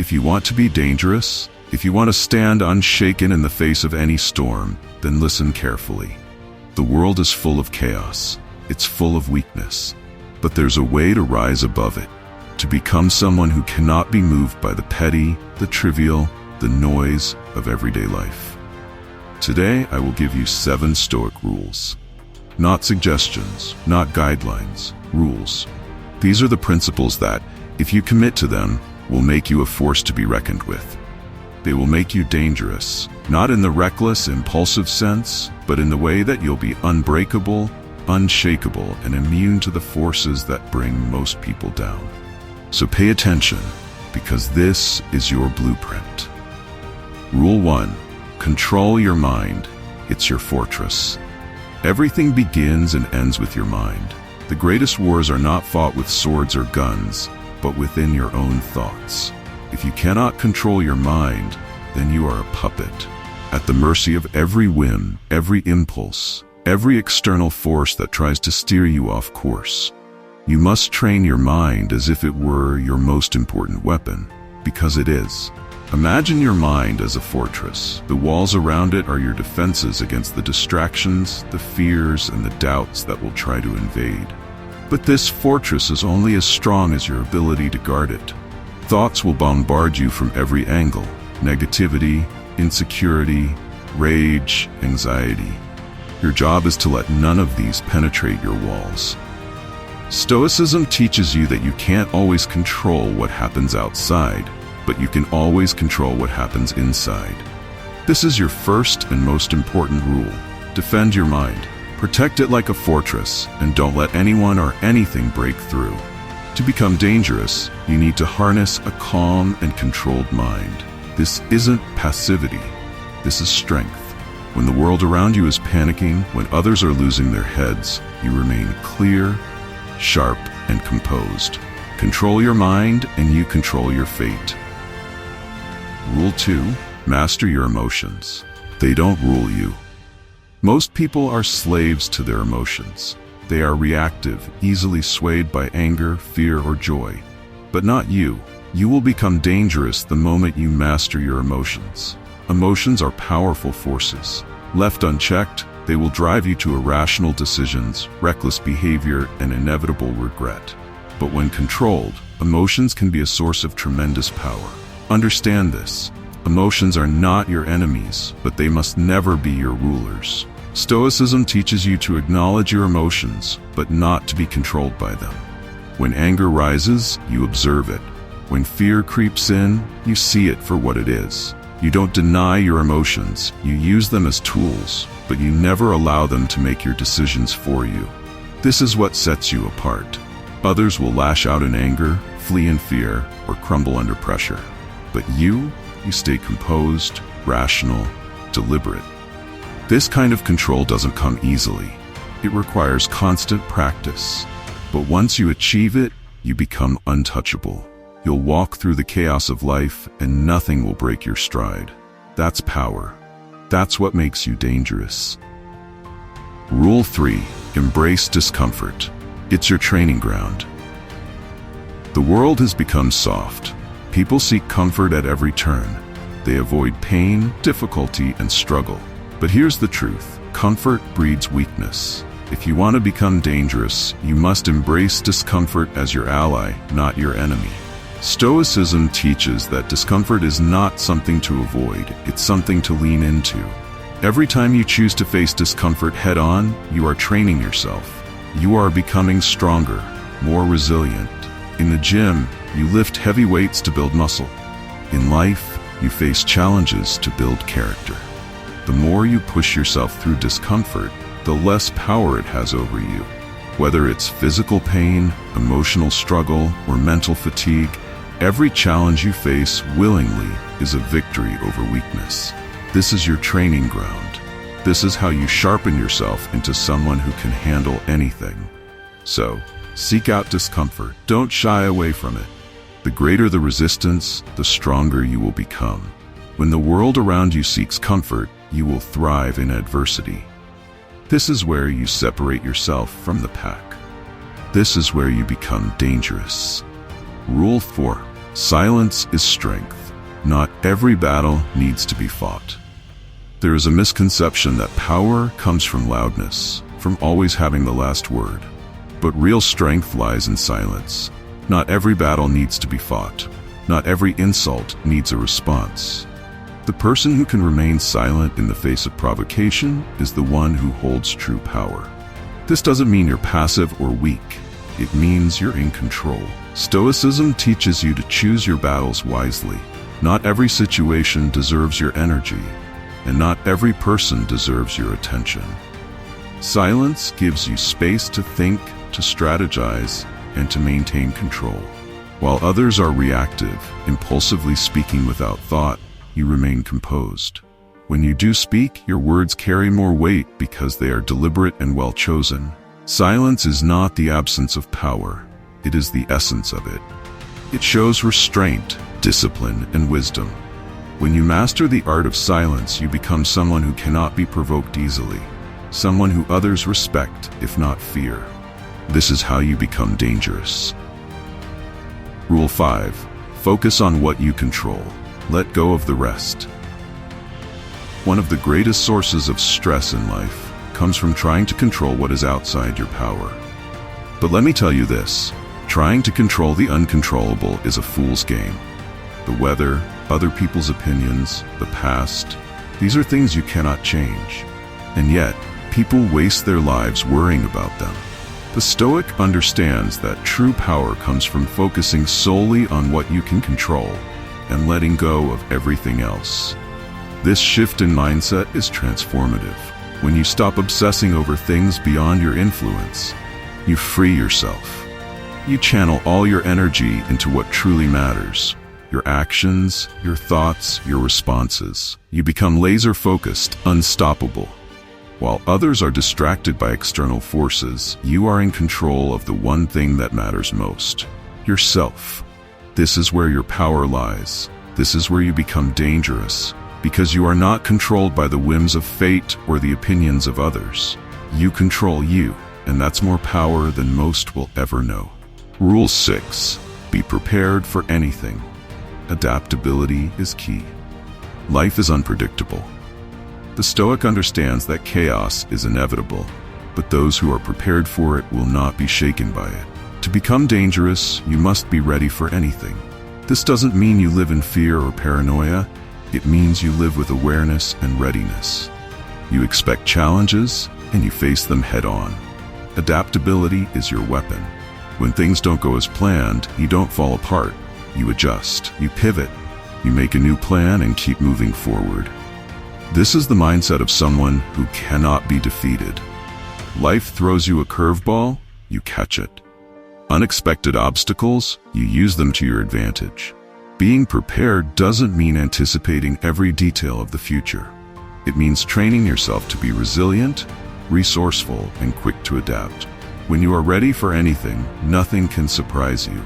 If you want to be dangerous, if you want to stand unshaken in the face of any storm, then listen carefully. The world is full of chaos. It's full of weakness. But there's a way to rise above it, to become someone who cannot be moved by the petty, the trivial, the noise of everyday life. Today, I will give you 7 Stoic rules. Not suggestions, not guidelines, rules. These are the principles that, if you commit to them, will make you a force to be reckoned with. They will make you dangerous, not in the reckless, impulsive sense, but in the way that you'll be unbreakable, unshakable, and immune to the forces that bring most people down. So pay attention, because this is your blueprint. Rule 1. Control your mind. It's your fortress. Everything begins and ends with your mind. The greatest wars are not fought with swords or guns, but within your own thoughts. If you cannot control your mind, then you are a puppet, at the mercy of every whim, every impulse, every external force that tries to steer you off course. You must train your mind as if it were your most important weapon, because it is. Imagine your mind as a fortress. The walls around it are your defenses against the distractions, the fears, and the doubts that will try to invade. But this fortress is only as strong as your ability to guard it. Thoughts will bombard you from every angle: negativity, insecurity, rage, anxiety. Your job is to let none of these penetrate your walls. Stoicism teaches you that you can't always control what happens outside, but you can always control what happens inside. This is your first and most important rule. Defend your mind. Protect it like a fortress, and don't let anyone or anything break through. To become dangerous, you need to harness a calm and controlled mind. This isn't passivity. This is strength. When the world around you is panicking, when others are losing their heads, you remain clear, sharp, and composed. Control your mind, and you control your fate. Rule 2. Master your emotions. They don't rule you. Most people are slaves to their emotions. They are reactive, easily swayed by anger, fear, or joy. But not you. You will become dangerous the moment you master your emotions. Emotions are powerful forces. Left unchecked, they will drive you to irrational decisions, reckless behavior, and inevitable regret. But when controlled, emotions can be a source of tremendous power. Understand this. Emotions are not your enemies, but they must never be your rulers. Stoicism teaches you to acknowledge your emotions, but not to be controlled by them. When anger rises, you observe it. When fear creeps in, you see it for what it is. You don't deny your emotions, you use them as tools, but you never allow them to make your decisions for you. This is what sets you apart. Others will lash out in anger, flee in fear, or crumble under pressure. But you stay composed, rational, deliberate. This kind of control doesn't come easily. It requires constant practice. But once you achieve it, you become untouchable. You'll walk through the chaos of life and nothing will break your stride. That's power. That's what makes you dangerous. Rule 3. Embrace discomfort. It's your training ground. The world has become soft. People seek comfort at every turn. They avoid pain, difficulty, and struggle. But here's the truth. Comfort breeds weakness. If you want to become dangerous, you must embrace discomfort as your ally, not your enemy. Stoicism teaches that discomfort is not something to avoid, it's something to lean into. Every time you choose to face discomfort head-on, you are training yourself. You are becoming stronger, more resilient. In the gym, you lift heavy weights to build muscle. In life, you face challenges to build character. The more you push yourself through discomfort, the less power it has over you. Whether it's physical pain, emotional struggle, or mental fatigue, every challenge you face willingly is a victory over weakness. This is your training ground. This is how you sharpen yourself into someone who can handle anything. So, seek out discomfort. Don't shy away from it. The greater the resistance, the stronger you will become. When the world around you seeks comfort, you will thrive in adversity. This is where you separate yourself from the pack. This is where you become dangerous. Rule 4. Silence is strength. Not every battle needs to be fought. There is a misconception that power comes from loudness, from always having the last word. But real strength lies in silence. Not every battle needs to be fought. Not every insult needs a response. The person who can remain silent in the face of provocation is the one who holds true power. This doesn't mean you're passive or weak. It means you're in control. Stoicism teaches you to choose your battles wisely. Not every situation deserves your energy, and not every person deserves your attention. Silence gives you space to think, to strategize, and to maintain control. While others are reactive, impulsively speaking without thought, you remain composed. When you do speak, your words carry more weight because they are deliberate and well chosen. Silence is not the absence of power. It is the essence of it. It shows restraint, discipline, and wisdom. When you master the art of silence, you become someone who cannot be provoked easily, someone who others respect, if not fear. This is how you become dangerous. Rule 5. Focus on what you control. Let go of the rest. One of the greatest sources of stress in life comes from trying to control what is outside your power. But let me tell you this, trying to control the uncontrollable is a fool's game. The weather, other people's opinions, the past, these are things you cannot change. And yet, people waste their lives worrying about them. The Stoic understands that true power comes from focusing solely on what you can control and letting go of everything else. This shift in mindset is transformative. When you stop obsessing over things beyond your influence, you free yourself. You channel all your energy into what truly matters. Your actions, your thoughts, your responses. You become laser-focused, unstoppable. While others are distracted by external forces, you are in control of the one thing that matters most: yourself. This is where your power lies. This is where you become dangerous, because you are not controlled by the whims of fate or the opinions of others. You control you, and that's more power than most will ever know. Rule 6. Be prepared for anything. Adaptability is key. Life is unpredictable. The Stoic understands that chaos is inevitable, but those who are prepared for it will not be shaken by it. To become dangerous, you must be ready for anything. This doesn't mean you live in fear or paranoia. It means you live with awareness and readiness. You expect challenges, and you face them head-on. Adaptability is your weapon. When things don't go as planned, you don't fall apart. You adjust, you pivot, you make a new plan and keep moving forward. This is the mindset of someone who cannot be defeated. Life throws you a curveball, you catch it. Unexpected obstacles, you use them to your advantage. Being prepared doesn't mean anticipating every detail of the future. It means training yourself to be resilient, resourceful, and quick to adapt. When you are ready for anything, nothing can surprise you.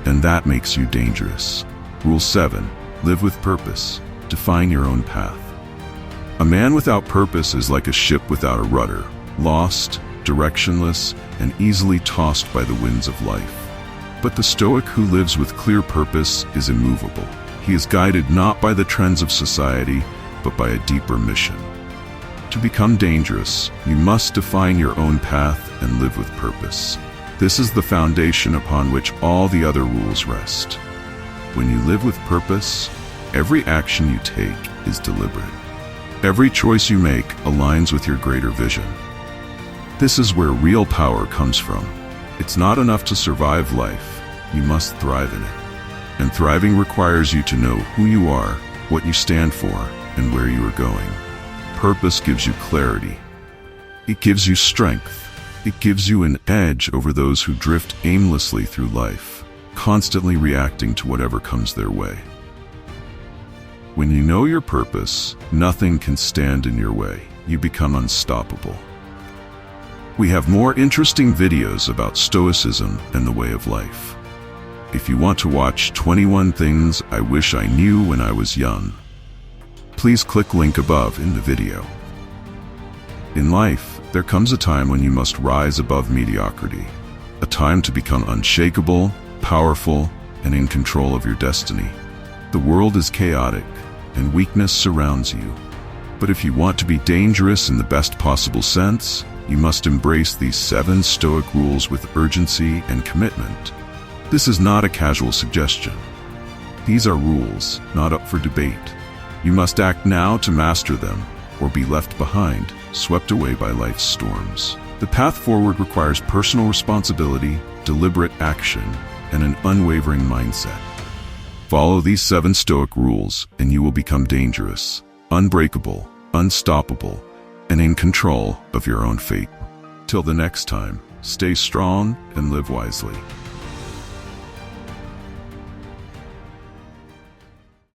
And that makes you dangerous. Rule 7. Live with purpose. Define your own path. A man without purpose is like a ship without a rudder, lost, directionless, and easily tossed by the winds of life. But the Stoic who lives with clear purpose is immovable. He is guided not by the trends of society, but by a deeper mission. To become dangerous, you must define your own path and live with purpose. This is the foundation upon which all the other rules rest. When you live with purpose, every action you take is deliberate. Every choice you make aligns with your greater vision. This is where real power comes from. It's not enough to survive life. You must thrive in it. And thriving requires you to know who you are, what you stand for, and where you are going. Purpose gives you clarity. It gives you strength. It gives you an edge over those who drift aimlessly through life, constantly reacting to whatever comes their way. When you know your purpose, nothing can stand in your way. You become unstoppable. We have more interesting videos about Stoicism and the way of life. If you want to watch 21 Things I Wish I Knew When I Was Young, please click link above in the video. In life, there comes a time when you must rise above mediocrity, a time to become unshakable, powerful, and in control of your destiny. The world is chaotic, and weakness surrounds you. But if you want to be dangerous in the best possible sense, you must embrace these 7 Stoic rules with urgency and commitment. This is not a casual suggestion. These are rules, not up for debate. You must act now to master them, or be left behind, swept away by life's storms. The path forward requires personal responsibility, deliberate action, and an unwavering mindset. Follow these 7 Stoic rules, and you will become dangerous, unbreakable, unstoppable, and in control of your own fate. Till the next time, stay strong and live wisely.